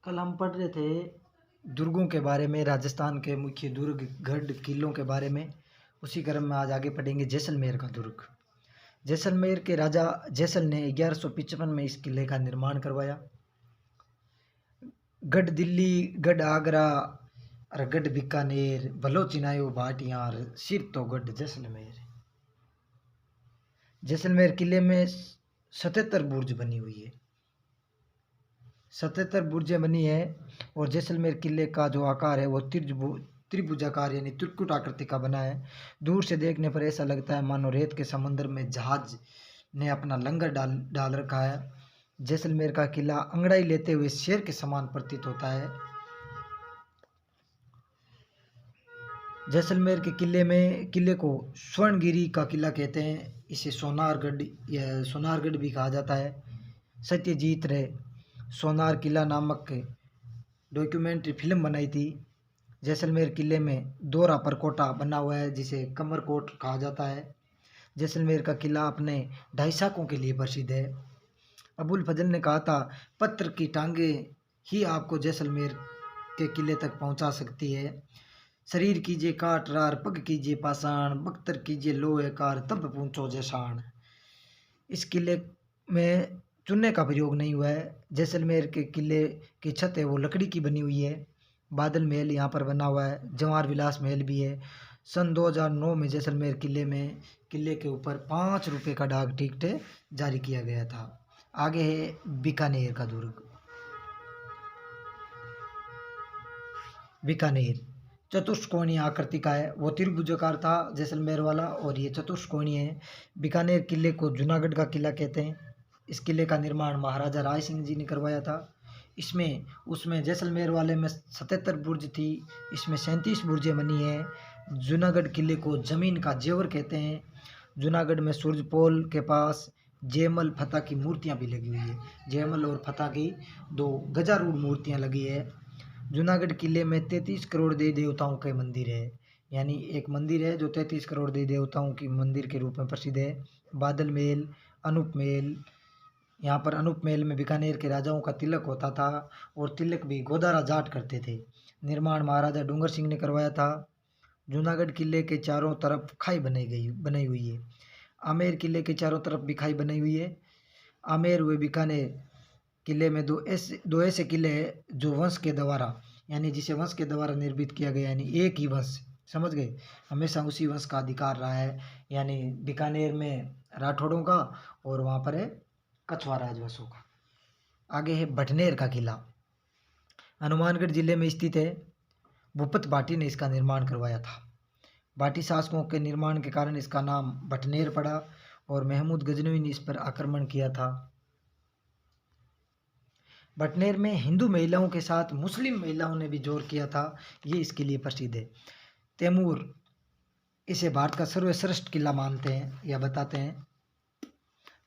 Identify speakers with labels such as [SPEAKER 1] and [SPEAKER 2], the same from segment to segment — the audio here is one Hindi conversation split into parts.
[SPEAKER 1] कल हम पढ़ रहे थे दुर्गों के बारे में, राजस्थान के मुख्य दुर्ग, गढ़, किलों के बारे में। उसी क्रम में आज आगे पढ़ेंगे जैसलमेर का दुर्ग। जैसलमेर के राजा जैसल ने 1155 में इस किले का निर्माण करवाया। गढ़ दिल्ली, गढ़ आगरा और गढ़ बीकानेर, बलोचिनायो भाटियां और सिर तो गढ़ जैसलमेर। जैसलमेर किले में 77 बुर्ज बनी हुई है, 77 बुर्जें बनी है। और जैसलमेर किले का जो आकार है वो त्रिभुजाकार यानी त्रिकुट आकृति का बना है। दूर से देखने पर ऐसा लगता है मानो रेत के समंदर में जहाज ने अपना लंगर डाल रखा है। जैसलमेर का किला अंगड़ाई लेते हुए शेर के समान प्रतीत होता है। जैसलमेर के किले को स्वर्णगिरी का किला कहते हैं। इसे सोनारगढ़ या सोनारगढ़ भी कहा जाता है। सत्यजीत रे सोनार किला नामक डॉक्यूमेंट्री फिल्म बनाई थी। जैसलमेर किले में दोहरा परकोटा बना हुआ है जिसे कमरकोट कहा जाता है। जैसलमेर का किला अपने ढाई साकों के लिए प्रसिद्ध है। अबुल फजल ने कहा था, पत्थर की टांगे ही आपको जैसलमेर के किले तक पहुंचा सकती है। शरीर कीजिए काट रार, पग कीजिए पाषाण, बख्तर कीजिए लोहे कार, तब पूछो जैसाण। इस किले में चूने का प्रयोग नहीं हुआ है। जैसलमेर के किले की छत है वो लकड़ी की बनी हुई है। बादल महल यहाँ पर बना हुआ है, जवाहर विलास महल भी है। सन 2009 में जैसलमेर किले के ऊपर 5 रुपये का डाक टिकट जारी किया गया था। आगे है बीकानेर का दुर्ग। बीकानेर चतुष्कोणीय आकृति का है, वो त्रिभुजाकार था जैसलमेर वाला, और ये चतुष्कोणीय है। बीकानेर किले को जूनागढ़ का किला कहते हैं। इस किले का निर्माण महाराजा राय सिंह जी ने करवाया था। उसमें जैसलमेर वाले में 77 बुर्ज थी, इसमें 37 बुर्जें बनी है। जूनागढ़ किले को जमीन का जेवर कहते हैं। जूनागढ़ में सूरजपोल के पास जयमल फतेह की मूर्तियां भी लगी हुई है। जयमल और फतेह की 2 गजारूढ़ मूर्तियां लगी है। जूनागढ़ किले में 33 करोड़ देवी देवताओं के मंदिर है, यानी एक मंदिर है जो 33 करोड़ देवी देवताओं की मंदिर के रूप में प्रसिद्ध है। बादल महल, अनूप महल, यहाँ पर अनूप महल में बीकानेर के राजाओं का तिलक होता था और तिलक भी गोदारा जाट करते थे। निर्माण महाराजा डूंगर सिंह ने करवाया था। जूनागढ़ किले के चारों तरफ खाई बनाई हुई है। आमेर किले के चारों तरफ भी खाई बनाई हुई है। आमेर व बीकानेर किले में दो ऐसे किले हैं जो वंश के द्वारा, यानी जिसे वंश के द्वारा निर्मित किया गया, यानी एक ही वंश, समझ गए, हमेशा उसी वंश का अधिकार रहा है। यानी बीकानेर में राठौड़ों का और वहाँ पर है कछवा राजवंशों का। आगे है भटनेर का किला, हनुमानगढ़ जिले में स्थित है। भूपत भाटी ने इसका निर्माण करवाया था। भाटी शासकों के निर्माण के कारण इसका नाम भटनेर पड़ा और महमूद गजनवी ने इस पर आक्रमण किया था। भटनेर में हिंदू महिलाओं के साथ मुस्लिम महिलाओं ने भी जोर किया था, ये इसके लिए प्रसिद्ध है। तैमूर इसे भारत का सर्वश्रेष्ठ किला मानते हैं या बताते हैं।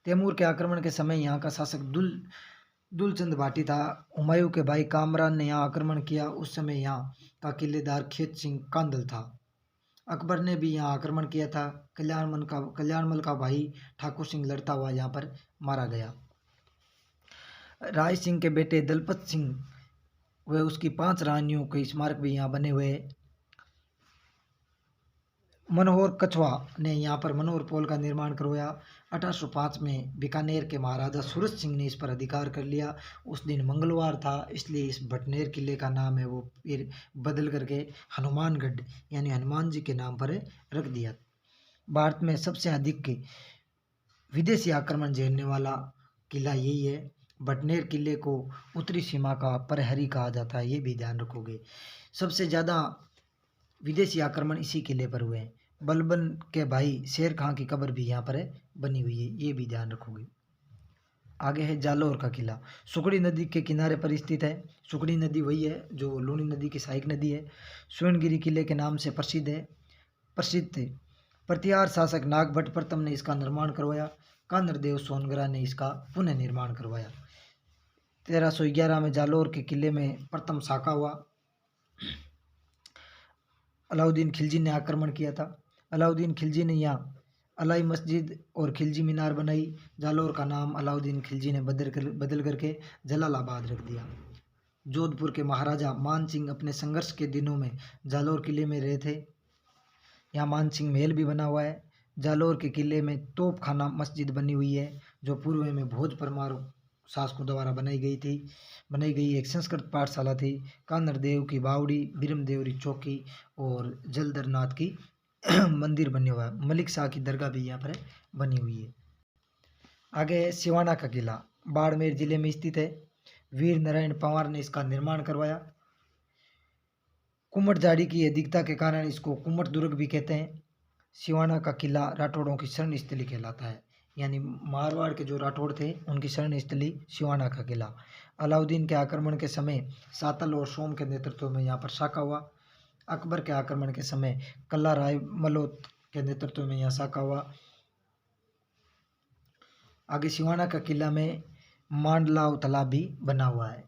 [SPEAKER 1] तैमूर के आक्रमण के समय यहाँ का शासक दुलचंद भाटी था। हुमायूं के भाई कामरान ने यहाँ आक्रमण किया। उस समय यहाँ का किलेदार खेत सिंह कांदल था। अकबर ने भी यहाँ आक्रमण किया था। कल्याणमल का भाई ठाकुर सिंह लड़ता हुआ यहाँ पर मारा गया। राय सिंह के बेटे दलपत सिंह व उसकी 5 रानियों के स्मारक भी यहाँ बने हुए। मनोहर कछवा ने यहाँ पर मनोहर पोल का निर्माण करवाया। 1805 में बीकानेर के महाराजा सूरज सिंह ने इस पर अधिकार कर लिया। उस दिन मंगलवार था, इसलिए इस भटनेर किले का नाम है वो फिर बदल करके हनुमानगढ़ यानी हनुमान जी के नाम पर रख दिया। भारत में सबसे अधिक विदेशी आक्रमण झेलने वाला किला यही है। भटनेर किले को उत्तरी सीमा का प्रहरी कहा जाता है, ये भी ध्यान रखोगे। सबसे ज़्यादा विदेशी आक्रमण इसी किले पर हुए हैं। बलबन के भाई शेर खां की कब्र भी यहाँ पर बनी हुई है, ये भी ध्यान रखोगे। आगे है जालौर का किला, सुकड़ी नदी के किनारे पर स्थित है। सुकड़ी नदी वही है जो लूनी नदी की सहायक नदी है। स्वर्णगिरी किले के नाम से प्रसिद्ध थे। प्रतिहार शासक नागभट्ट प्रथम ने इसका निर्माण करवाया। कानरदेव सोनगरा ने इसका पुनः निर्माण करवाया। 1311 में जालौर के किले में प्रथम साका हुआ। अलाउद्दीन खिलजी ने आक्रमण किया था। अलाउद्दीन खिलजी ने यहाँ अलाई मस्जिद और खिलजी मीनार बनाई। जालौर का नाम अलाउद्दीन खिलजी ने बदल करके जलालाबाद रख दिया। जोधपुर के महाराजा मान सिंह अपने संघर्ष के दिनों में जालौर किले में रहे थे। यहाँ मान सिंह महल भी बना हुआ है। जालौर के किले में तोप खाना मस्जिद बनी हुई है, जो पूर्व में भोज परमार शासकों द्वारा बनाई गई एक संस्कृत पाठशाला थी। कान्हर देव की बावड़ी, बीरम देवरी चौकी और जलधरनाथ की मंदिर बने हुआ है। मलिक शाह की दरगाह भी यहाँ पर बनी हुई है। आगे है सिवाना का किला, बाड़मेर जिले में स्थित है। वीर नारायण पंवार ने इसका निर्माण करवाया। कुम्मट झाड़ी की अधिकता के कारण इसको कुम्मट दुर्ग भी कहते हैं। सिवाना का किला राठौड़ों की शरण स्थली कहलाता है, यानी मारवाड़ के जो राठौड़ थे उनकी शरण स्थली सिवाना का किला। अलाउद्दीन के आक्रमण के समय सातल और सोम के नेतृत्व में यहाँ पर साका हुआ। अकबर के आक्रमण के समय कल्ला राय मलोत के नेतृत्व में यहाँ साका हुआ। आगे सिवाना का किला में मांडलाव तालाब भी बना हुआ है।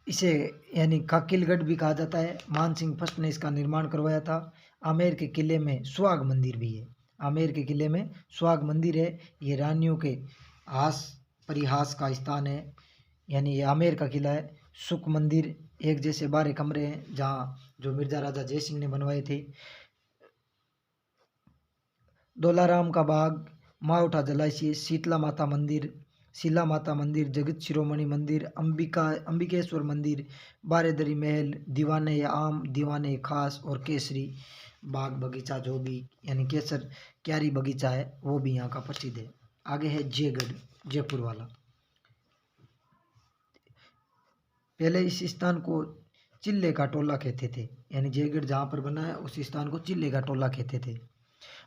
[SPEAKER 1] इसे यानी काकिलगढ़ भी कहा जाता है। मान सिंह फर्स्ट ने इसका निर्माण करवाया था। आमेर के किले में सुहाग मंदिर भी है। आमेर के किले में सुहाग मंदिर है। ये रानियों के हास परिहास का स्थान है, यानी ये आमेर का किला है। सुख मंदिर, एक जैसे 12 कमरे हैं जहाँ जो मिर्जा राजा जय सिंह ने बनवाए थे। दोलाराम का बाग, माउठा जलाशय, शीतला माता मंदिर, शिला माता मंदिर, जगत शिरोमणि मंदिर, अंबिकेश्वर मंदिर, बारेदरी महल, दीवाने आम, दीवाने खास और केसरी बाग बगीचा, जो भी यानी केसर क्यारी बगीचा है वो भी यहाँ का प्रसिद्ध है। आगे है जयगढ़, जयपुर वाला। पहले इस स्थान को चिल्ले का टोला कहते थे, यानी जयगढ़ जहाँ पर बना है उस स्थान को चिल्ले का टोला कहते थे।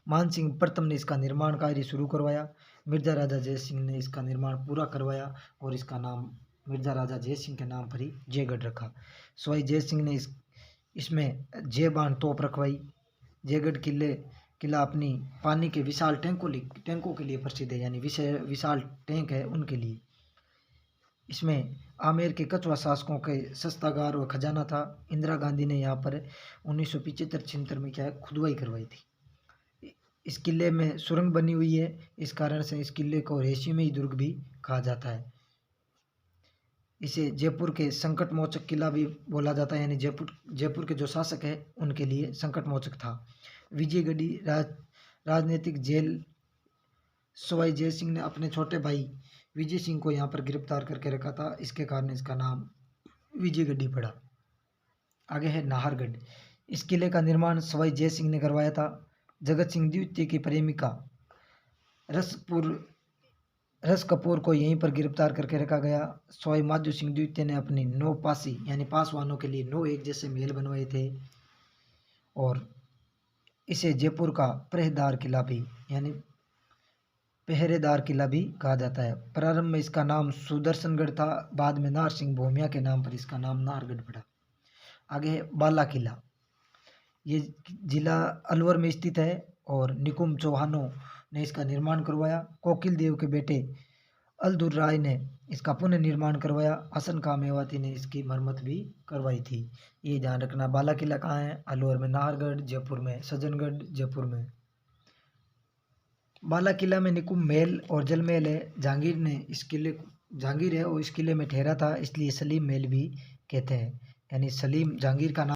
[SPEAKER 1] मान सिंह प्रथम ने इसका निर्माण कार्य शुरू करवाया। मिर्जा राजा जय सिंह ने इसका निर्माण पूरा करवाया और इसका नाम मिर्जा राजा जय सिंह के नाम पर ही जयगढ़ रखा। सवाई जय सिंह ने इसमें जयबान तोप रखवाई। जयगढ़ किला अपनी पानी के विशाल टैंकों के लिए प्रसिद्ध है, यानी विशाल टैंक है उनके लिए। इसमें आमेर के कछुआ शासकों के शस्त्रागार व खजाना था। इंदिरा गांधी ने यहाँ पर 1975-76 में क्या है खुदवाई करवाई थी। इस किले में सुरंग बनी हुई है, इस कारण से इस किले को रहस्यमयी दुर्ग भी कहा जाता है। इसे जयपुर के संकट मोचक किला भी बोला जाता है, यानी जयपुर के जो शासक है उनके लिए संकट मोचक था। विजयगढ़ी राजनीतिक जेल। सवाई जय सिंह ने अपने छोटे भाई विजय सिंह को यहाँ पर गिरफ्तार करके रखा था, इसके कारण इसका नाम विजयगढ़ी पड़ा। आगे है नाहरगढ़। इस किले का निर्माण सवाई जय सिंह ने करवाया था। जगत सिंह द्वितीय की प्रेमिका रस कपूर को यहीं पर गिरफ्तार करके रखा गया। सवाई माधो सिंह द्वितीय ने अपनी 9 पासी यानी पासवानों के लिए 9 एक जैसे महल बनवाए थे और इसे जयपुर का पहरेदार किला भी कहा जाता है। प्रारंभ में इसका नाम सुदर्शनगढ़ था, बाद में नाहर सिंह भूमिया के नाम पर इसका नाम नाहरगढ़ पड़ा। आगे है बाला किला। ये जिला अलवर में स्थित है और निकुंभ चौहानों ने इसका निर्माण करवाया। कोकिल देव के बेटे अलदुर राय ने इसका पुनः निर्माण करवाया। हसन खां मेवाती ने इसकी मरम्मत भी करवाई थी। ये ध्यान रखना। बाला किला कहाँ है? अलवर में नाहरगढ़, जयपुर में सज्जनगढ़, जयपुर में। बाला किला में निकुंभ महल और जल महल है। जहांगीर है और इस किले में ठहरा था, इसलिए सलीम महल भी कहते हैं, यानी सलीम जहांगीर का नाम